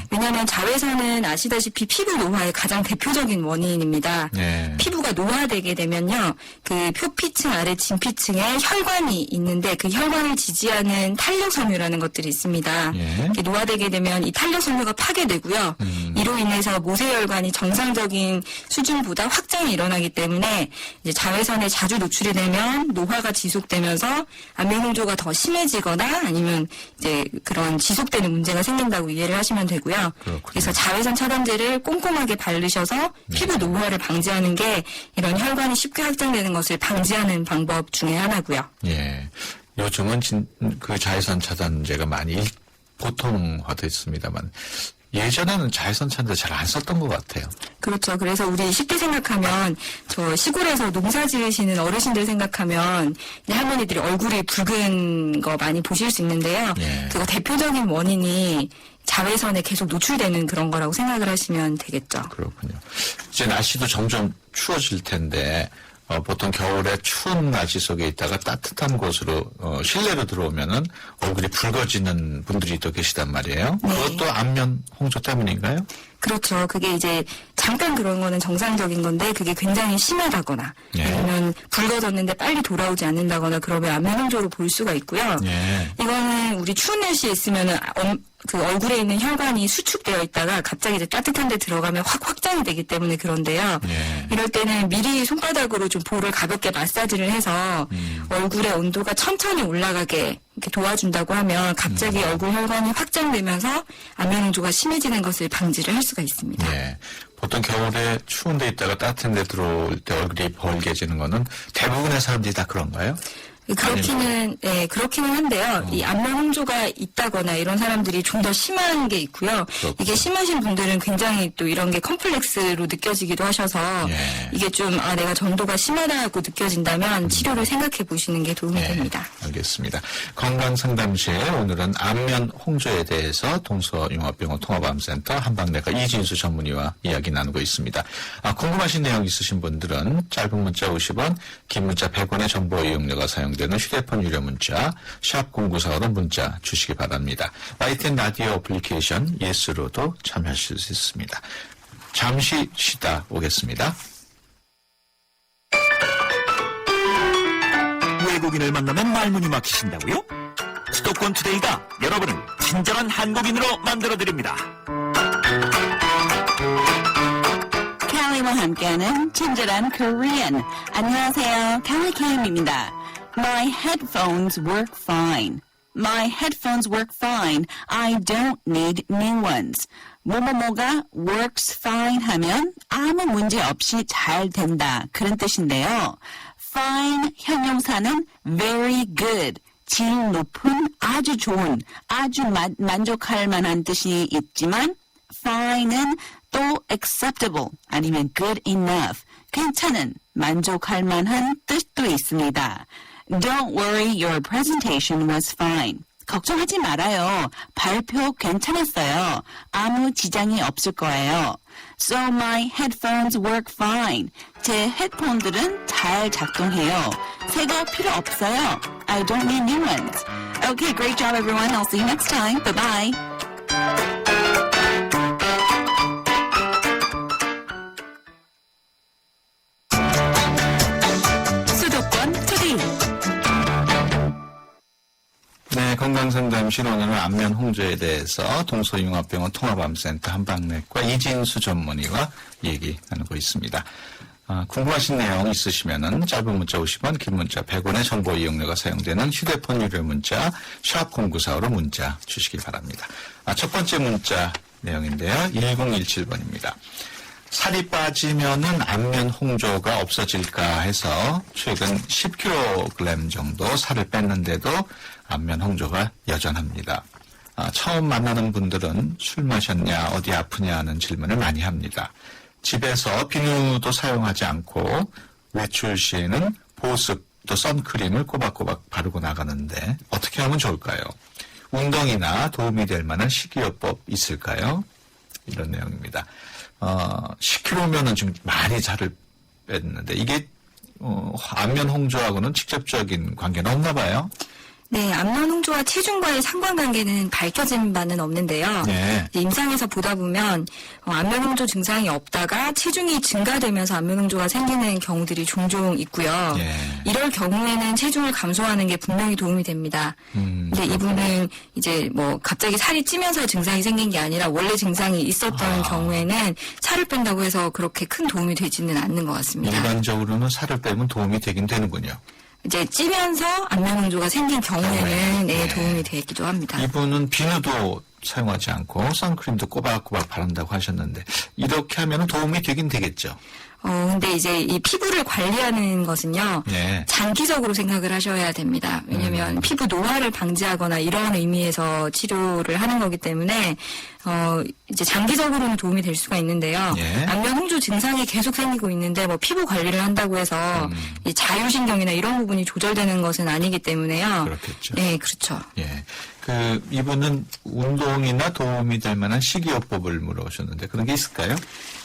왜냐하면 자외선은 아시다시피 피부 노화의 가장 대표적인 원인입니다. 피부가 노화되게 되면요, 그 표피층 아래 진피층에 혈관이 있는데 그 혈관을 지지하는 탄력섬유라는 것들이 있습니다. 이렇게 노화되게 되면 이 탄력섬유가 파괴되고요. 이로 인해서 모세혈관이 정상적인 수준보다 확장이 일어나기 때문에 이제 자외선에 자주 노출이 되면 노화가 지속되면서 안면홍조가 더 심해지거나 아니면 이제 그런 지속되는 문제가 생긴다고 이해를 하시면 되고요. 그래서 자외선 차단제를 꼼꼼하게 바르셔서 피부 노화를 방지하는 게 이런 혈관이 쉽게 확장되는 것을 방지하는 방법 중에 하나고요. 요즘은 그 자외선 차단제가 많이 보통화됐습니다만 예전에는 자외선 차단제 잘 안 썼던 것 같아요. 그렇죠. 그래서 우리 쉽게 생각하면 저 시골에서 농사 지으시는 어르신들 생각하면 이제 할머니들이 얼굴이 붉은 거 많이 보실 수 있는데요. 그거 대표적인 원인이 자외선에 계속 노출되는 그런 거라고 생각을 하시면 되겠죠. 그렇군요. 이제 날씨도 점점 추워질 텐데 보통 겨울에 추운 날씨 속에 있다가 따뜻한 곳으로 실내로 들어오면은 얼굴이 붉어지는 분들이 또 계시단 말이에요. 그것도 안면 홍조 때문인가요? 그렇죠. 그게 이제 잠깐 그런 거는 정상적인 건데 그게 굉장히 심하다거나 아니면 붉어졌는데 빨리 돌아오지 않는다거나 그러면 안면홍조로 볼 수가 있고요. 이거는 우리 추운 날씨에 있으면은 그 얼굴에 있는 혈관이 수축되어 있다가 갑자기 이제 따뜻한 데 들어가면 확 확장이 되기 때문에 그런데요. 이럴 때는 미리 손바닥으로 좀 볼을 가볍게 마사지를 해서 얼굴의 온도가 천천히 올라가게 이렇게 도와준다고 하면 갑자기 얼굴 혈관이 확장되면서 안면홍조가 심해지는 것을 방지를 할 수가 있습니다. 보통 겨울에 추운 데 있다가 따뜻한 데 들어올 때 얼굴이 벌게지는 거는 대부분의 사람들이 다 그런가요? 그렇기는 한데요. 이 안면 홍조가 있다거나 이런 사람들이 좀 더 심한 게 있고요. 그렇구나. 이게 심하신 분들은 굉장히 또 이런 게 컴플렉스로 느껴지기도 하셔서 예. 이게 좀 내가 정도가 심하다고 느껴진다면 치료를 생각해 보시는 게 도움이 됩니다. 알겠습니다. 건강상담실에 오늘은 안면 홍조에 대해서 동서융합병원 통합암센터 한방내과 이진수 전문의와 이야기 나누고 있습니다. 궁금하신 내용 있으신 분들은 짧은 문자 50원, 긴 문자 100원의 정보 이용료가 사용되는 휴대폰 유료 문자 샵 0945로 문자 주시기 바랍니다. YTN 라디오 어플리케이션 예스로도 참여하실 수 있습니다. 잠시 쉬다 오겠습니다. 외국인을 만나면 말문이 막히신다고요? 수도권 투데이가 여러분을 친절한 한국인으로 만들어드립니다. 캘리와 함께하는 친절한 Korean. 안녕하세요. 캘리 Kim입니다. My headphones work fine. My headphones work fine. I don't need new ones. 뭐뭐뭐가 works fine 하면 아무 문제 없이 잘 된다. 그런 뜻인데요. fine 형용사는 very good. 질 높은, 아주 좋은, 아주 만족할 만한 뜻이 있지만 fine은 또 acceptable 아니면 good enough, 괜찮은, 만족할 만한 뜻도 있습니다. Don't worry, your presentation was fine. 걱정하지 말아요. 발표 괜찮았어요. 아무 지장이 없을 거예요. So my headphones work fine. 제 헤드폰들은 잘 작동해요. 새거 필요 없어요. I don't need new ones. Okay, great job everyone. I'll see you next time. Bye-bye. 수도권 투데이. 네, 건강상담실 오늘은 안면 홍조에 대해서 동서융합병원 통합암센터 한방내과 이진수 전문의와 얘기 나누고 있습니다. 궁금하신 내용 있으시면은 짧은 문자 50원, 긴 문자 100원의 정보 이용료가 사용되는 휴대폰 유료 문자 샵 0945로 문자 주시기 바랍니다. 첫 번째 문자 내용인데요. 1017번입니다. 살이 빠지면은 안면 홍조가 없어질까 해서 최근 10kg 정도 살을 뺐는데도 안면 홍조가 여전합니다. 처음 만나는 분들은 술 마셨냐, 어디 아프냐 하는 질문을 많이 합니다. 집에서 비누도 사용하지 않고 외출 시에는 보습 또 선크림을 꼬박꼬박 바르고 나가는데 어떻게 하면 좋을까요? 운동이나 도움이 될 만한 식이요법 있을까요? 이런 내용입니다. 10kg면은 지금 많이 살을 뺐는데 이게 안면 홍조하고는 직접적인 관계는 없나 봐요. 네, 안면 홍조와 체중과의 상관관계는 밝혀진 바는 없는데요. 네. 임상에서 보다 보면 안면 홍조 증상이 없다가 체중이 증가되면서 안면 홍조가 생기는 경우들이 종종 있고요. 네. 이럴 경우에는 체중을 감소하는 게 분명히 도움이 됩니다. 근데 이분은 이제 뭐 갑자기 살이 찌면서 증상이 생긴 게 아니라 원래 증상이 있었던 경우에는 살을 뺀다고 해서 그렇게 큰 도움이 되지는 않는 것 같습니다. 일반적으로는 살을 빼면 도움이 되긴 되는군요. 이제 찌면서 안면 홍조가 생긴 경우에는 네. 도움이 되기도 합니다. 이분은 비누도 사용하지 않고 선크림도 꼬박꼬박 바른다고 하셨는데 이렇게 하면 도움이 되긴 되겠죠. 근데 이제 이 피부를 관리하는 것은요, 네. 장기적으로 생각을 하셔야 됩니다. 왜냐면 피부 노화를 방지하거나 이런 의미에서 치료를 하는 거기 때문에, 이제 장기적으로는 도움이 될 수가 있는데요. 예. 안면 홍조 증상이 계속 생기고 있는데 뭐 피부 관리를 한다고 해서 이 자율신경이나 이런 부분이 조절되는 것은 아니기 때문에요. 그렇겠죠. 네, 그렇죠. 예. 이분은 운동이나 도움이 될 만한 식이요법을 물어보셨는데 그런 게 있을까요?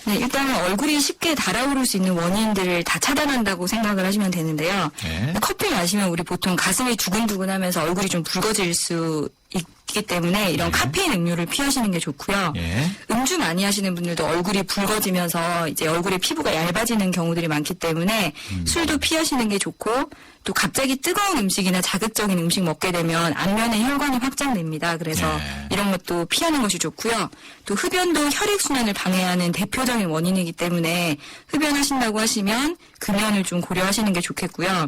네, 일단은 얼굴이 쉽게 달아오를 수 있는 원인들을 다 차단한다고 생각을 하시면 되는데요. 네. 커피 마시면 우리 보통 가슴이 두근두근하면서 얼굴이 좀 붉어질 수 있기 때문에 이런 카페인 음료를 피하시는 게 좋고요. 예. 음주 많이 하시는 분들도 얼굴이 붉어지면서 이제 얼굴의 피부가 얇아지는 경우들이 많기 때문에 술도 피하시는 게 좋고 또 갑자기 뜨거운 음식이나 자극적인 음식 먹게 되면 안면에 혈관이 확장됩니다. 그래서 네. 이런 것도 피하는 것이 좋고요. 또 흡연도 혈액순환을 방해하는 대표적인 원인이기 때문에 흡연하신다고 하시면 금연을 좀 고려하시는 게 좋겠고요.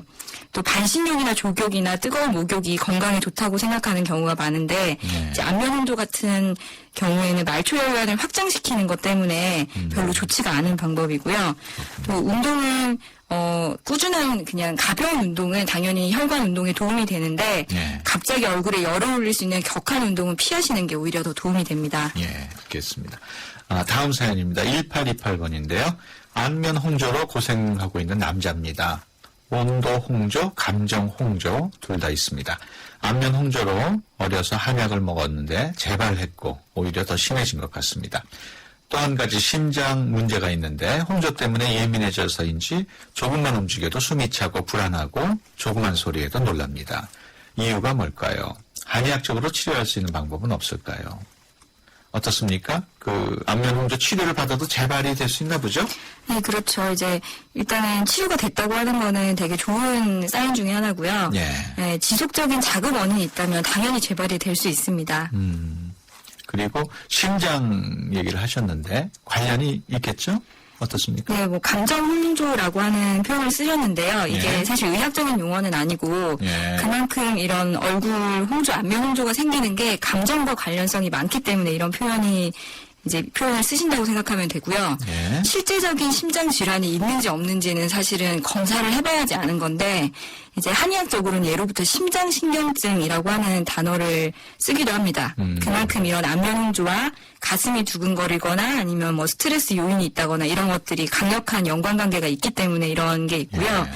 또 반신욕이나 족욕이나 뜨거운 목욕이 건강에 좋다고 생각하는 경우가 많은데 네. 이제 안면 홍조 같은 경우에는 말초 혈관을 확 확장시키는 것 때문에 별로 좋지가 않은 방법이고요. 또 운동은 꾸준한 그냥 가벼운 운동은 당연히 혈관 운동에 도움이 되는데 예. 갑자기 얼굴에 열을 올릴 수 있는 격한 운동은 피하시는 게 오히려 더 도움이 됩니다. 예, 알겠습니다. 다음 사연입니다. 1828번인데요. 안면 홍조로 고생하고 있는 남자입니다. 온도 홍조, 감정 홍조 둘 다 있습니다. 안면 홍조로 어려서 한약을 먹었는데 재발했고 오히려 더 심해진 것 같습니다. 또 한 가지 심장 문제가 있는데 홍조 때문에 예민해져서인지 조금만 움직여도 숨이 차고 불안하고 조그만 소리에도 놀랍니다. 이유가 뭘까요? 한의학적으로 치료할 수 있는 방법은 없을까요? 어떻습니까? 안면 홍조 치료를 받아도 재발이 될 수 있나 보죠? 네, 그렇죠. 이제 일단은 치료가 됐다고 하는 거는 되게 좋은 사인 중에 하나고요. 예. 네, 지속적인 자극 원인이 있다면 당연히 재발이 될 수 있습니다. 그리고 심장 얘기를 하셨는데 관련이 있겠죠? 어떻습니까? 네, 감정 홍조라고 하는 표현을 쓰셨는데요. 이게 예. 사실 의학적인 용어는 아니고 예. 그만큼 이런 얼굴 홍조, 안면 홍조가 생기는 게 감정과 관련성이 많기 때문에 이런 표현을 쓰신다고 생각하면 되고요. 예. 실제적인 심장 질환이 있는지 없는지는 사실은 검사를 해봐야지 아는 건데 이제 한의학적으로는 예로부터 심장신경증이라고 하는 단어를 쓰기도 합니다. 그만큼 이런 안면 홍조와 가슴이 두근거리거나 아니면 스트레스 요인이 있다거나 이런 것들이 강력한 연관관계가 있기 때문에 이런 게 있고요.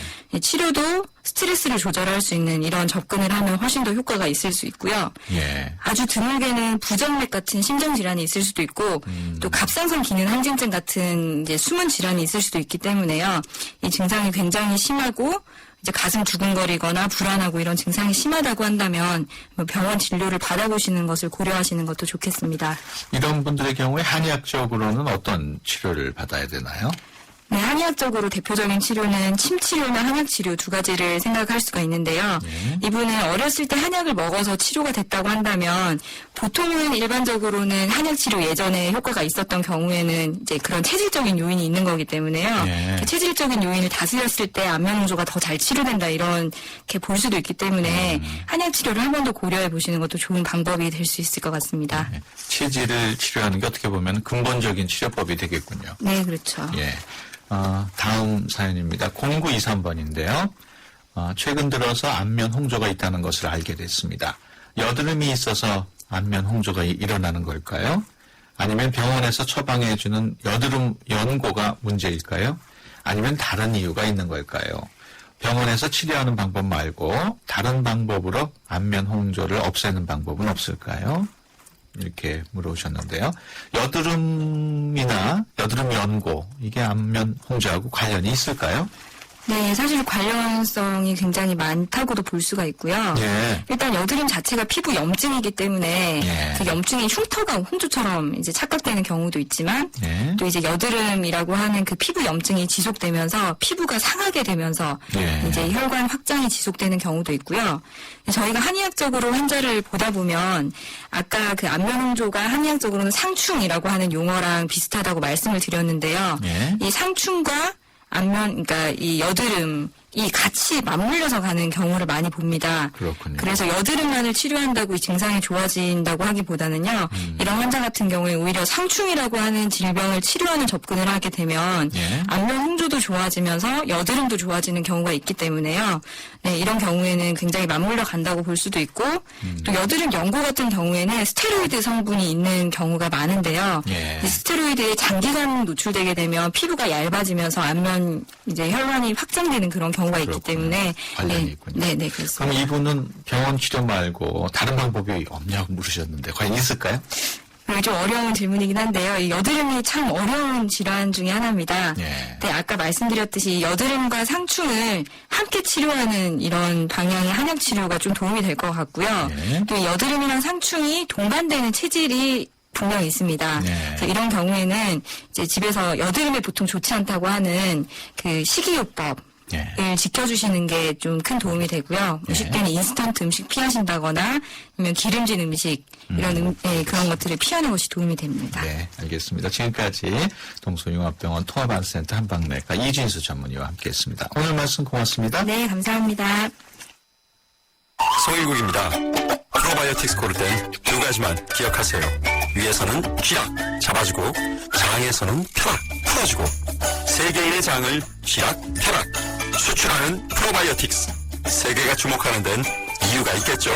치료도 스트레스를 조절할 수 있는 이런 접근을 하면 훨씬 더 효과가 있을 수 있고요. 예. 아주 드물게는 부정맥 같은 심장질환이 있을 수도 있고 또 갑상선 기능 항진증 같은 이제 숨은 질환이 있을 수도 있기 때문에요. 이 증상이 굉장히 심하고 이제 가슴 두근거리거나 불안하고 이런 증상이 심하다고 한다면 병원 진료를 받아보시는 것을 고려하시는 것도 좋겠습니다. 이런 분들의 경우에 한의학적으로는 어떤 치료를 받아야 되나요? 네, 한의학적으로 대표적인 치료는 침치료나 한약치료 두 가지를 생각할 수가 있는데요. 이분은 어렸을 때 한약을 먹어서 치료가 됐다고 한다면 보통은 일반적으로는 한약치료 예전에 효과가 있었던 경우에는 이제 그런 체질적인 요인이 있는 거기 때문에요. 그 체질적인 요인을 다스렸을 때 안면 홍조가 더 잘 치료된다 이렇게 볼 수도 있기 때문에 한약치료를 한 번 더 고려해 보시는 것도 좋은 방법이 될 수 있을 것 같습니다. 체질을 치료하는 게 어떻게 보면 근본적인 치료법이 되겠군요. 네, 그렇죠. 예. 다음 사연입니다. 0923번인데요. 최근 들어서 안면 홍조가 있다는 것을 알게 됐습니다. 여드름이 있어서 안면 홍조가 일어나는 걸까요? 아니면 병원에서 처방해주는 여드름 연고가 문제일까요? 아니면 다른 이유가 있는 걸까요? 병원에서 치료하는 방법 말고 다른 방법으로 안면 홍조를 없애는 방법은 없을까요? 이렇게 물어보셨는데요. 여드름이나 여드름 연고, 이게 안면 홍조하고 관련이 있을까요? 네, 사실 관련성이 굉장히 많다고도 볼 수가 있고요. 예. 일단 여드름 자체가 피부 염증이기 때문에 예. 그 염증이 흉터가 홍조처럼 이제 착각되는 경우도 있지만 예. 또 이제 여드름이라고 하는 그 피부 염증이 지속되면서 피부가 상하게 되면서 예. 이제 혈관 확장이 지속되는 경우도 있고요. 저희가 한의학적으로 환자를 보다 보면 아까 그 안면 홍조가 한의학적으로는 상충이라고 하는 용어랑 비슷하다고 말씀을 드렸는데요. 예. 이 상충과 안면, 그러니까 이 여드름이 같이 맞물려서 가는 경우를 많이 봅니다. 그렇군요. 그래서 여드름만을 치료한다고 이 증상이 좋아진다고 하기보다는요, 이런 환자 같은 경우에 오히려 상충이라고 하는 질병을 치료하는 접근을 하게 되면 예. 안면 홍조도 좋아지면서 여드름도 좋아지는 경우가 있기 때문에요. 네, 이런 경우에는 굉장히 맞물려 간다고 볼 수도 있고, 또 여드름 연고 같은 경우에는 스테로이드 성분이 있는 경우가 많은데요. 예. 이 스테로이드에 장기간 노출되게 되면 피부가 얇아지면서 안면 이제 혈관이 확장되는 그런 경우가 있기 그렇군요. 때문에 관련이 네, 있군요. 네, 네, 그렇습니다. 그럼 이분은 병원 치료 말고 다른 방법이 없냐고 물으셨는데 과연 있을까요? 좀 어려운 질문이긴 한데요. 이 여드름이 참 어려운 질환 중에 하나입니다. 예. 네, 아까 말씀드렸듯이 여드름과 상충을 함께 치료하는 이런 방향의 한약 치료가 좀 도움이 될 것 같고요. 예. 또 여드름이랑 상충이 동반되는 체질이 분명히 있습니다. 네. 그래서 이런 경우에는 이제 집에서 여드름에 보통 좋지 않다고 하는 그 식이요법 을 지켜주시는 게 좀 큰 도움이 되고요. 음식때는 인스턴트 음식 피하신다거나 아니면 기름진 음식 이런 그런 것들을 피하는 것이 도움이 됩니다. 네, 알겠습니다. 지금까지 동서융합병원 통합안센터 한방내과 이진수 전문의와 함께했습니다. 오늘 말씀 고맙습니다. 네, 감사합니다. 송일국입니다. 프로바이오틱스 고를 땐 두 가지만 기억하세요. 위에서는 쥐락 잡아주고 장에서는 펴락 풀어주고 세계인의 장을 쥐락 펴락 수출하는 프로바이오틱스. 세계가 주목하는 데는 이유가 있겠죠.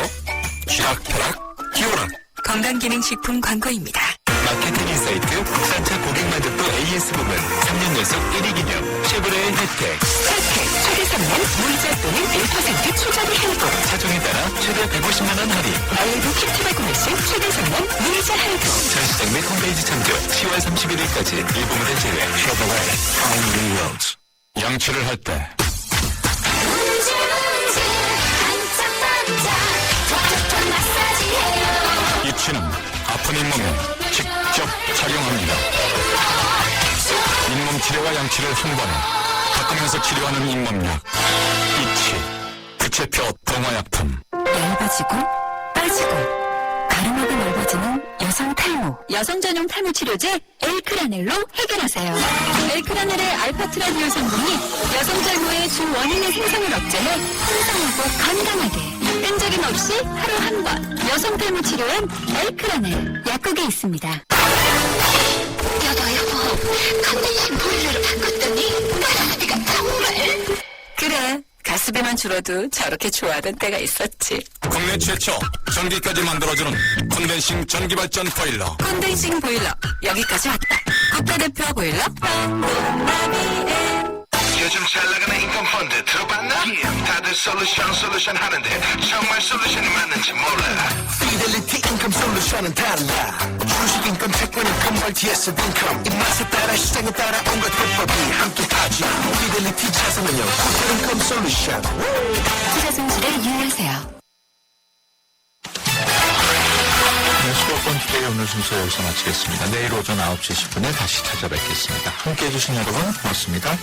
쥐락 펴락 띄워락. 건강기능식품 광고입니다. 마케팅 인사이트 국산차 고객 만족도 AS 부문 3년 연속 1위 기념 쉐보레의 혜택. 혜택 최대 3년 무이자 또는 1% 초저리 할부. 차종에 따라 최대 150만원 할인. 나일부 캡티바 구매 시 최대 3년 무이자 할부. 전시장 및 홈페이지 참조 10월 31일까지 일부 무대 제외. 쉐보레 파운드 로즈. 양치를 할 때 이 치는 아픈 잇몸에 직접 착용합니다. 잇몸 치료와 양치를 한 번에 바꾸면서 치료하는 잇몸약 이치 부채표 동화약품. 얇아지고 빠지고 가름하게 넓어지는 여성 탈모. 여성 전용 탈모 치료제 엘크라넬로 해결하세요. 엘크라넬의 알파트라디올 성분이 여성 탈모의 주 원인의 생성을 억제해 풍성하고 건강하게 끈적임 없이 하루 한 번 여성 탈모 치료엔 엘크라넬 약국에 있습니다. 여보 컨덴싱 보일러로 바꿨더니 가스비가 정말 그래, 가스비만 줄어도 저렇게 좋아하던 때가 있었지. 국내 최초 전기까지 만들어주는 콘덴싱 전기발전 보일러. 콘덴싱 보일러 여기까지 왔다. 국가대표 보일러 요즘 잘 나가는 인컴 펀드 들어봤나? 다들 솔루션 하는데 정말 솔루션이 맞는지 몰라. 피델리티 인컴 솔루션은 달라. 주식 인컴, 채권 인컴, 멀티에셋 인컴. 입맛에 따라 시장에 따라 온갖 해법이 함께하지. 피델리티 자산운용, 토탈 인컴 솔루션. 투자 손실에 유의하세요. 네, 수도권 투데이 오늘 순서 여기서 마치겠습니다. 내일 오전 9시 10분에 다시 찾아뵙겠습니다. 함께해 주신 여러분 고맙습니다.